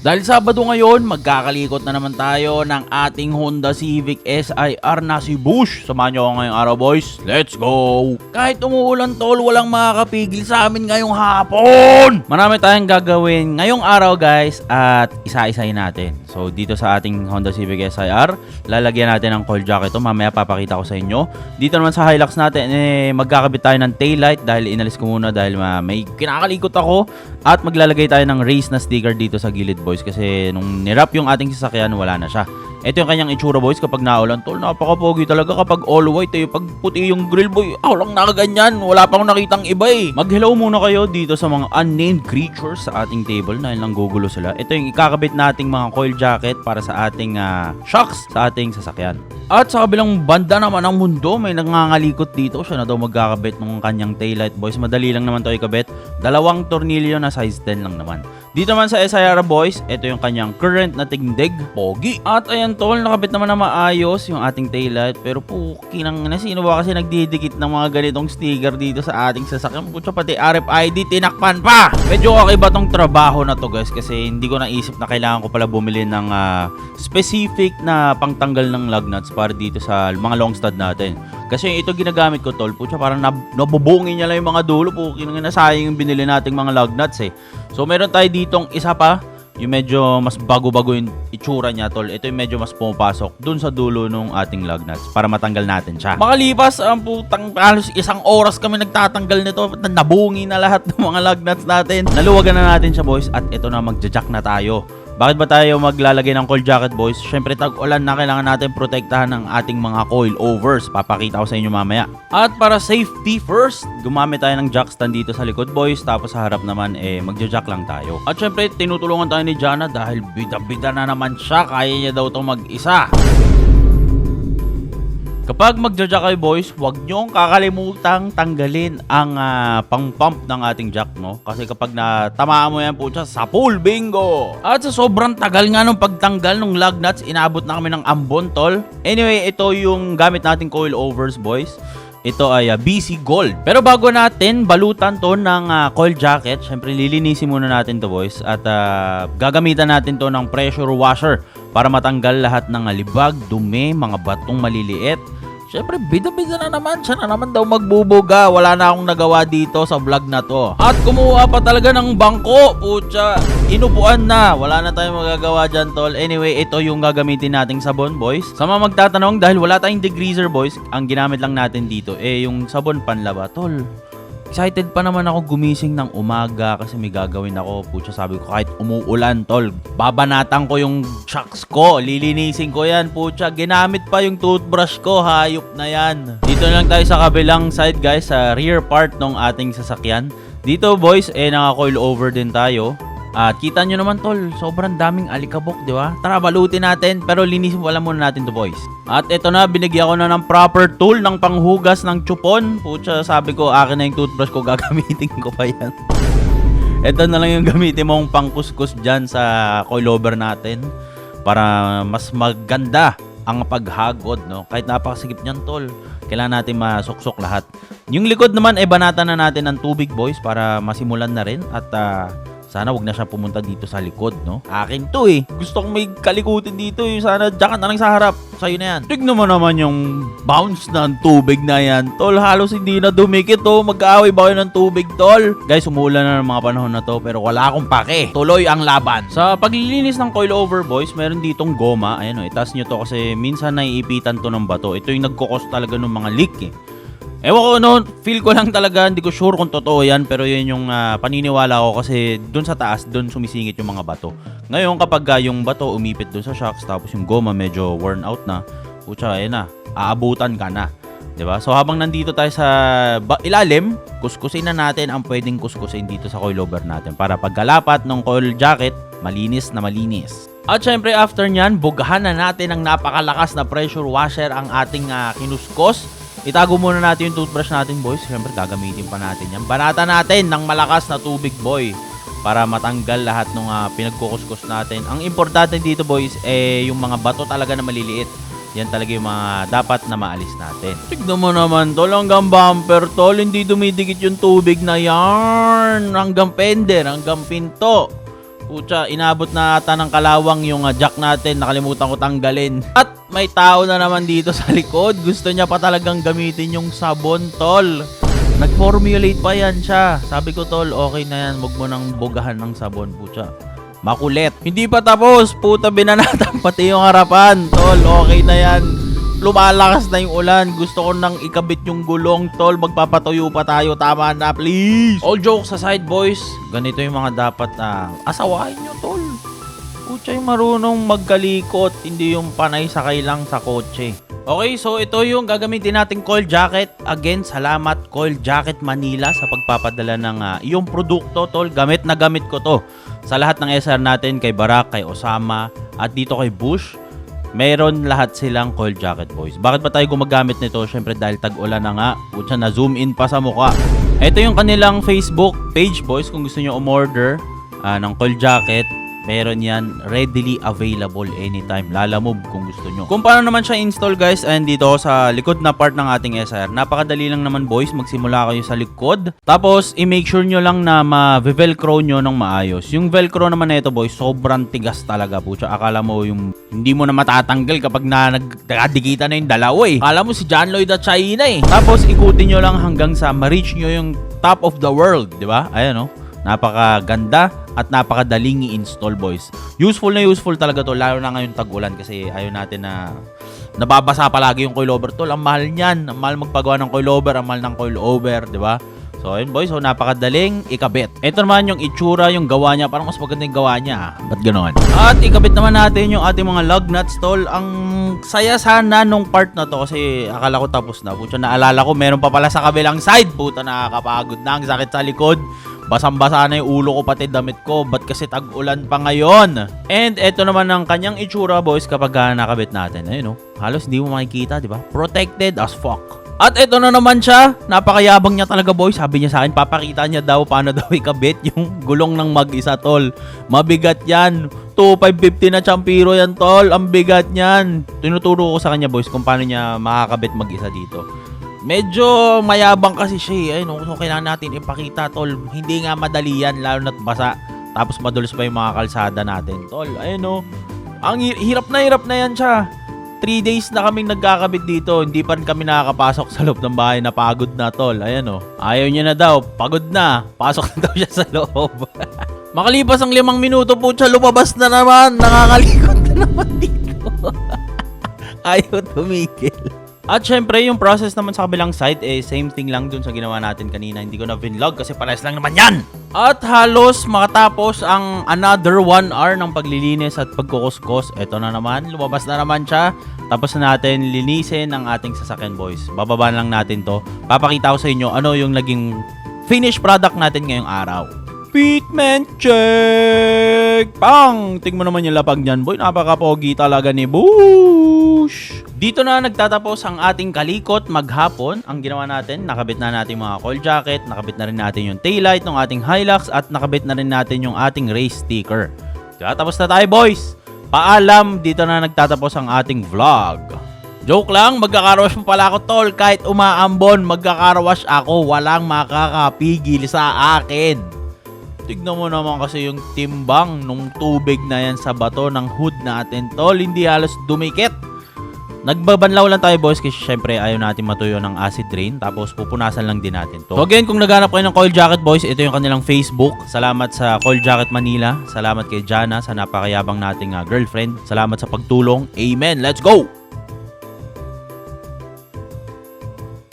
Dahil Sabado ngayon, magkakalikot na naman tayo ng ating Honda Civic SIR na si Bush. Samahan nyo ako ngayong araw, boys. Let's go! Kahit umuulan, tol, walang makakapigil sa amin ngayong hapon! Marami tayong gagawin ngayong araw, guys, at isa-isahin natin. So, dito sa ating Honda Civic SIR, lalagyan natin ng coil jacket ito. Mamaya papakita ko sa inyo. Dito naman sa Hilux natin, magkakabit tayo ng taillight dahil inalis ko muna dahil may kinakalikot ako. At maglalagay tayo ng race na sticker dito sa gilid, boys, kasi nung nirap yung ating sasakyan, wala na siya. Ito yung kanyang itsura, boys, kapag naulan, tol, napaka-pogi talaga kapag all white, pag puti yung grill, boy, lang nakaganyan, wala pa akong nakitang iba Mag-hello muna kayo dito sa mga unnamed creatures sa ating table dahil nanggugulo sila. Ito yung ikakabit nating mga coil jacket para sa ating shocks sa ating sasakyan. At sa kabilang banda naman ng mundo, may nangangalikot dito. Siya na daw magkakabit ng kanyang taillight, boys. Madali lang naman ito ikabit. 2 tornilyo na size 10 lang naman. Dito naman sa SIR, boys, ito yung kanyang current na tindig, pogi. At ayan, tol, nakabit naman na maayos yung ating taillight. Pero kinang na, sino ba kasi nagdidikit ng mga ganitong sticker dito sa ating sasakyan? Kutsa pati RFID, tinakpan pa! Medyo kakaiba tong trabaho na to, guys, kasi hindi ko naisip na kailangan ko pala bumili ng specific na pangtanggal ng lug nuts para dito sa mga long stud natin. Kasi ito ginagamit ko, tol, putya, parang nabubungin niya lang yung mga dulo, kinang nasayang yung binili nating mga lug nuts So meron tayo ditong isa pa, yung medyo mas bago-bago yung itsura niya, tol. Ito yung medyo mas pumapasok dun sa dulo ng ating lug nuts para matanggal natin siya. Makalipas ang putang halos 1 oras kami nagtatanggal nito, nabungi na lahat ng mga lug nuts natin. Naluwagan na natin siya, boys, at ito na, magja-jack na tayo. Bakit ba tayo maglalagay ng coil jacket, boys? Syempre, tag-ulan na, kailangan natin protektahan ng ating mga coil overs. Papakita ko sa inyo mamaya. At para safety first, gumamit tayo ng jack stand dito sa likod, boys. Tapos sa harap naman, magja-jack lang tayo. At syempre, tinutulungan tayo ni Jana dahil bida-bida na naman siya. Kaya niya daw itong mag-isa. Kapag magja-jack kayo, boys, huwag nyong kakalimutang tanggalin ang pang-pump ng ating jack, no? Kasi kapag natamaan mo yan po siya, sa pool bingo! At sa sobrang tagal nga nung pagtanggal ng lug nuts, inaabot na kami ng ambon, tol. Anyway, ito yung gamit nating coil overs, boys. Ito ay BC Gold. Pero bago natin balutan to ng coil jacket, syempre lilinisin muna natin to, boys. At gagamitan natin to ng pressure washer para matanggal lahat ng libag, dumi, mga batong maliliit. Syempre, bida-bida na naman. Siya na naman daw magbubuga. Wala na akong nagawa dito sa vlog na to. At kumuha pa talaga ng bangko. Putya, inupuan na. Wala na tayong magagawa dyan, tol. Anyway, ito yung gagamitin nating sabon, boys. Sa mga magtatanong, dahil wala tayong degreaser, boys, ang ginamit lang natin dito, yung sabon panlaba, tol. Excited pa naman ako gumising ng umaga kasi may gagawin ako. Putya, sabi ko kahit umuulan, tol, babanatan ko yung shocks ko. Lilinisin ko yan, putya. Ginamit pa yung toothbrush ko. Hayop na yan. Dito lang tayo sa kabilang side, guys, sa rear part ng ating sasakyan. Dito, boys, naka-coil over din tayo. At kita nyo naman, tol, sobrang daming alikabok, di ba? Tara, balutin natin, pero linisin wala muna natin to, boys. At ito na, binigyan ko na ng proper tool ng panghugas ng chupon. Pucha, sabi ko, akin na yung toothbrush ko, gagamitin ko pa yan. Ito na lang yung gamitin mong pangkuskus dyan sa coilover natin para mas maganda ang paghagod, no? Kahit napakasigip niyan, tol, kailangan natin masuksok lahat. Yung likod naman, banatan na natin ng tubig, boys, para masimulan na rin at sana wag na siya pumunta dito sa likod, no? Akin to Gusto kong may kalikutin dito Sana dyan na lang sa harap. Sa'yo na yan. Tignan mo naman yung bounce ng tubig na yan. Tol, halos hindi na dumikit, Mag-aaway ba kayo ng tubig, tol? Guys, umuulan na ng mga panahon na to pero wala akong pake. Tuloy ang laban. Sa paglilinis ng coil over, boys, meron ditong goma. Ayan, itaas nyo to kasi minsan naiipitan to ng bato. Ito yung nagkukos talaga ng mga leak, Ewan ko, no, feel ko lang talaga, hindi ko sure kung totoo yan, pero yun yung paniniwala ko kasi dun sa taas, dun sumisingit yung mga bato. Ngayon, kapag yung bato umipit dun sa shocks, tapos yung goma medyo worn out na, putya, na, aabutan ka na. Diba? So, habang nandito tayo sa ilalim, kuskusin na natin ang pwedeng kuskusin dito sa coilover natin para pagkalapat ng coil jacket, malinis na malinis. At syempre, after nyan, bugahan na natin ang napakalakas na pressure washer ang ating kinuskos. Itago muna natin yung toothbrush natin, boys. Siyempre, gagamitin pa natin yan. Banatan natin ng malakas na tubig, boy, para matanggal lahat ng pinagkukuskus natin. Ang importante dito, boys, yung mga bato talaga na maliliit. Yan talaga yung mga dapat na maalis natin. Tignan mo naman, tol, hanggang bumper, tol. Hindi dumidikit yung tubig na yarn. Hanggang fender, hanggang pinto. Pucha, inabot na ata ng kalawang yung jack natin. Nakalimutan ko tanggalin. At may tao na naman dito sa likod. Gusto niya pa talagang gamitin yung sabon, tol. Nag-formulate pa yan siya. Sabi ko, tol, okay na yan. Huwag mo nang bugahan ng sabon, pucha. Makulit. Hindi pa tapos. Puta, binanatan pati yung harapan. Tol, okay na yan. Lumalakas na yung ulan. Gusto ko nang ikabit yung gulong, tol. Magpapatuyo pa tayo. Tama na, please. All jokes aside, boys. Ganito yung mga dapat na asawahin nyo, tol. Pucha, yung marunong magkalikot. Hindi yung panay sakay lang sa kotse. Okay, so ito yung gagamitin nating coil jacket. Again, salamat Coil Jacket Manila sa pagpapadala ng iyong produkto, tol. Gamit na gamit ko to sa lahat ng SR natin, kay Barak, kay Osama, at dito kay Bush. Meron lahat silang coil jacket, boys. Bakit ba tayo gumagamit nito? Syempre dahil tag-ulan na nga. Putya, na zoom in pa sa mukha. Ito yung kanilang Facebook page, boys. Kung gusto nyo umorder ng coil jacket, meron yan readily available anytime. Lalamove kung gusto nyo. Kung paano naman siya install, guys, and dito sa likod na part ng ating SR. Napakadali lang naman, boys. Magsimula kayo sa likod. Tapos, i-make sure nyo lang na ma-velcro nyo ng maayos. Yung velcro naman na ito, boys, sobrang tigas talaga po. Tsaka akala mo yung hindi mo na matatanggal kapag nagdikita na yung dalawa eh. Akala mo si John Lloyd at China eh. Tapos, ikutin nyo lang hanggang sa ma-reach nyo yung top of the world. Diba? Ayan, oh. Napakaganda at napakadaling i-install, boys. Useful na useful talaga to, lalo na ngayon tag-ulan kasi ayaw natin na nababasa palagi yung coilover, tol. Ang mahal niyan, ang mahal magpagawa ng coilover, ang mahal ng coilover, di ba? So, ayun, boys, so napakadaling ikabit. Ito naman yung itsura, yung gawa niya, parang mas maganda yung gawa niya. Ba't ganoon? At ikabit naman natin yung ating mga lug nuts, tol. Ang saya sana nung part na to kasi akala ko tapos na. Puta, naalala ko meron pa pala sa kabilang side. Puta, nakakapagod na, ang sakit sa likod. Basang-basa na yung ulo ko pati damit ko. Ba't kasi tag-ulan pa ngayon? And eto naman ang kanyang itsura, boys, kapag nakabit natin. Ayun, no? Halos hindi mo makikita, di ba? Protected as fuck. At eto na naman siya. Napakayabang niya talaga, boys. Sabi niya sa akin, papakita niya daw paano daw ikabit yung gulong ng mag-isa, tol. Mabigat yan. 2,550 na champiro yan, tol. Ang bigat niyan. Tinuturo ko sa kanya, boys, kung paano niya makakabit mag-isa dito. Medyo mayabang kasi siya eh. Ayun, so kailangan natin ipakita, tol. Hindi nga madali yan, lalo na't basa. Tapos madulas pa yung mga kalsada natin, tol. Ayun, no. Ang hirap na yan siya. 3 days na kaming nagkakabit dito. Hindi pa rin kami nakakapasok sa loob ng bahay. Napagod na, tol. Ayan, oh. Ayaw niya na daw. Pagod na. Pasok na daw siya sa loob. Makalipas ang 5 minuto po siya, lumabas na naman. Nakakalikot na naman dito. Ayaw tumigil. At syempre, yung process naman sa kabilang side, same thing lang dun sa ginawa natin kanina. Hindi ko na vinlog kasi parehas lang naman yan. At halos makatapos ang another 1 hour ng paglilinis at pagkukuskos. Ito na naman, lumabas na naman siya. Tapos na natin linisin ang ating sasakyan, boys. Bababa lang natin to. Papakita ko sa inyo ano yung naging finished product natin ngayong araw. Fitment check! Pang! Tingnan mo naman yung lapag niyan, boy. Napaka-pogi talaga ni Bush. Dito na nagtatapos ang ating kalikot maghapon. Ang ginawa natin, nakabit na natin mga coil jacket, nakabit na rin natin yung taillight ng ating Hilux, at nakabit na rin natin yung ating race sticker. Kaya tapos na tayo, boys. Paalam, dito na nagtatapos ang ating vlog. Joke lang, magkakarawash mo pala ako, tol. Kahit umaambon, magkakarawash ako. Walang makakapigil sa akin. Tignan mo naman kasi yung timbang nung tubig na yan sa bato ng hood natin, tol. Hindi halos dumikit. Nagbabanlaw lang tayo, boys, kasi syempre ayaw natin matuyo ng acid rain. Tapos pupunasan lang din natin to. So again, kung naghanap kayo ng coil jacket, boys, ito yung kanilang Facebook. Salamat sa Coil Jacket Manila. Salamat kay Jana sa napakayabang nating girlfriend. Salamat sa pagtulong. Amen. Let's go!